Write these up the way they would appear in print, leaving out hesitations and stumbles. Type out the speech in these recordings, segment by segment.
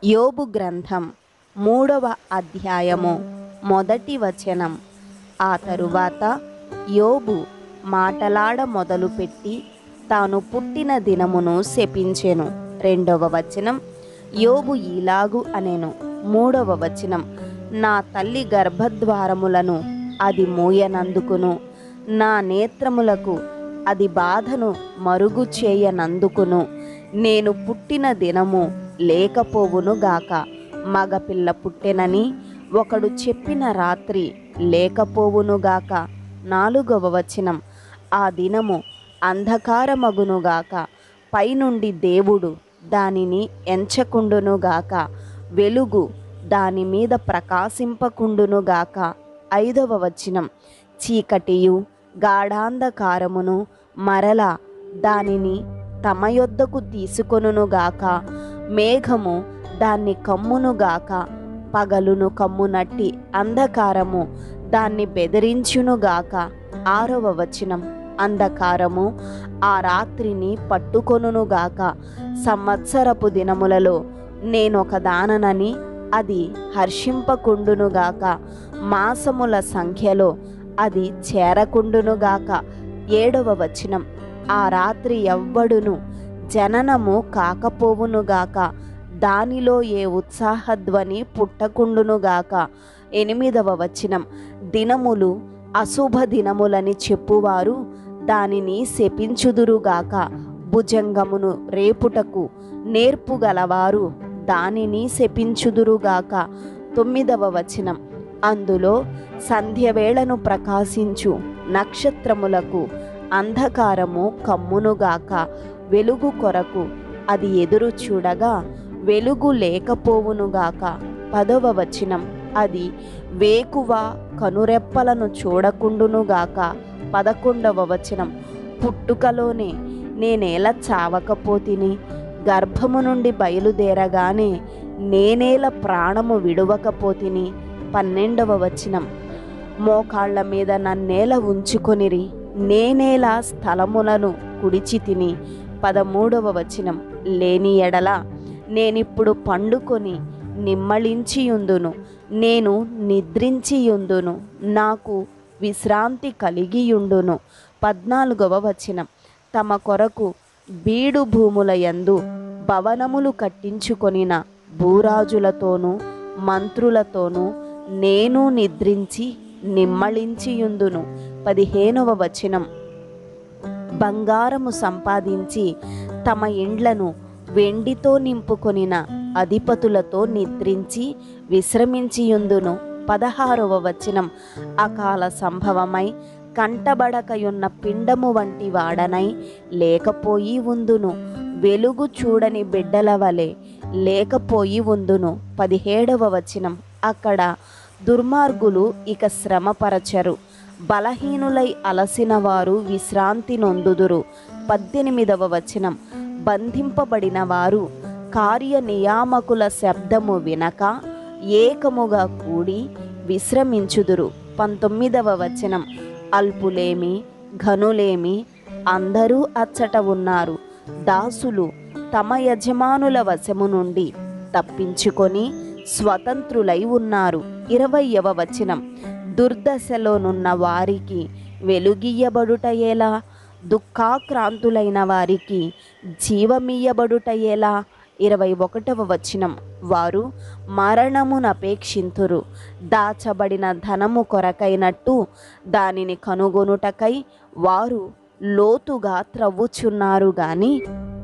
యోబు గ్రంథం 3వ అధ్యాయము 1వ వచనం. ఆ తరువాత యోబు మాటలాడ మొదలుపెట్టి తాను పుట్టిన దినమును శపించెను. 2వ వచనం. యోబు ఈలాగు అనెను. 3వ వచనం. నా తల్లి గర్భద్వారములను అది మూయనందుకును, నా నేత్రములకు అది బాధను మరుగు చేయనందుకును నేను పుట్టిన దినము లేకపోవునుగాక. మగపిల్ల పుట్టెనని ఒకడు చెప్పిన రాత్రి లేకపోవునుగాక. 4వ వచనం. ఆ దినము అంధకారమగునుగాక, పైనుండి దేవుడు దానిని ఎంచకుండునుగాక, వెలుగు దాని మీద ప్రకాశింపకుండునుగాక. 5వ వచనం. చీకటియు గాఢాంధకారమును మరల దానిని తమ యొద్దకు తీసుకొనుగాక, మేఘము దాన్ని కమ్మునుగాక, పగలును కమ్మునట్టి అంధకారము దాన్ని బెదిరించునుగాక. 6వ వచనం. అంధకారము ఆ రాత్రిని పట్టుకొనుగాక, సంవత్సరపు దినములలో నేనొకదానని అది హర్షింపకుండునుగాక, మాసముల సంఖ్యలో అది చేరకుండునుగాక. 7వ వచనం. ఆ రాత్రి ఎవ్వడును జననము కాకపోవునుగాక, దానిలో ఏ ఉత్సాహధ్వని పుట్టకుండునుగాక. 8వ వచనం. దినములు అశుభ దినములని చెప్పువారు దానిని శపించుదురుగాక, భుజంగమును రేపుటకు నేర్పుగలవారు దానిని శపించుదురుగాక. 9వ వచనం. అందులో సంధ్యవేళను ప్రకాశించు నక్షత్రములకు అంధకారము కమ్మునుగాక, వెలుగు కొరకు అది ఎదురు చూడగా వెలుగు లేకపోవునుగాక. 10వ వచనం. అది వేకువ కనురెప్పలను చూడకుండునుగాక. 11వ వచనం. పుట్టుకలోనే నేనేలా చావకపోతిని, గర్భము నుండి బయలుదేరగానే నేనేల ప్రాణము విడువకపోతిని. 12వ వచనం. మోకాళ్ల మీద నన్నేల ఉంచుకొనిరి, నేనేలా స్థలములను కుడిచి తిని. 13వ వచనం. లేని ఎడల నేనిప్పుడు పండుకొని నిమ్మళించియుందును, నేను నిద్రించియుందును, నాకు విశ్రాంతి కలిగియుండును. 14వ వచనం. తమ కొరకు బీడు భూముల యందు భవనములు కట్టించుకొనిన భూరాజులతోనూ మంత్రులతోనూ నేను నిద్రించి నిమ్మళించియుందును. 15వ వచనం. బంగారము సంపాదించి తమ ఇండ్లను వెండితో నింపుకొనిన అధిపతులతో నిద్రించి విశ్రమించియుందును. 16వ వచనం. అకాల సంభవమై కంటబడకయున్న పిండము వంటి వాడనై లేకపోయి ఉందును, వెలుగు చూడని బిడ్డల వలె లేకపోయి ఉందును. 17వ వచనం. అక్కడ దుర్మార్గులు ఇక శ్రమపరచరు, బలహీనులై అలసిన వారు విశ్రాంతి నొందుదురు. 18వ వచనం. బంధింపబడిన వారు కార్యనియామకుల శబ్దము వినక ఏకముగా కూడి విశ్రమించుదురు. 19వ వచనం. అల్పులేమి ఘనులేమి అందరూ అచ్చట ఉన్నారు, దాసులు తమ యజమానుల వశము నుండి తప్పించుకొని స్వతంత్రులై ఉన్నారు. 20వ వచనం. దుర్దశలోనున్న వారికి వెలుగియ్యబడుట ఎలా, దుఃఖాక్రాంతులైన వారికి జీవమియ్యబడుట ఎలా. 21వ వచనం. వారు మరణమునపేక్షింతురు, దాచబడిన ధనము కొరకైనట్టు దానిని కనుగొనుటకై వారు లోతుగా త్రవ్వుచున్నారు గాని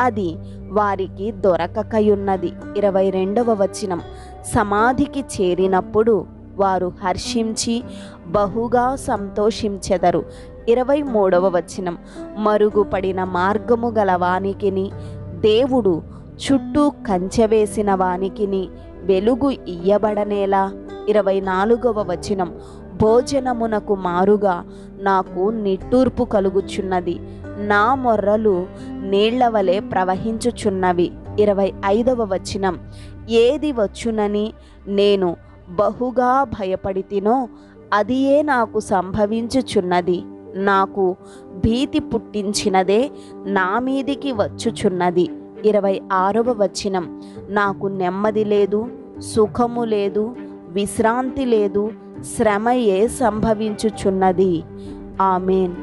అది వారికి దొరకకయున్నది. 22వ వచనం. సమాధికి చేరినప్పుడు వారు హర్షించి బహుగా సంతోషించెదరు. 23వ వచనం. మరుగుపడిన మార్గము గల వానికిని దేవుడు చుట్టూ కంచెవేసిన వానికిని వెలుగు ఇయ్యబడనేలా. 24వ వచనం. భోజనమునకు మారుగా నాకు నిట్టూర్పు కలుగుచున్నది, నా మొర్రలు నీళ్ల వలె ప్రవహించుచున్నవి. 25వ వచనం. ఏది వచ్చునని నేను బహుగా భయపడితినో అదియే నాకు సంభవించుచున్నది, నాకు భీతి పుట్టించినదే నా మీదికి వచ్చుచున్నది. 26వ వచనం, నాకు నెమ్మది లేదు, సుఖము లేదు, విశ్రాంతి లేదు, శ్రమయే సంభవించుచున్నది. ఆమేన్.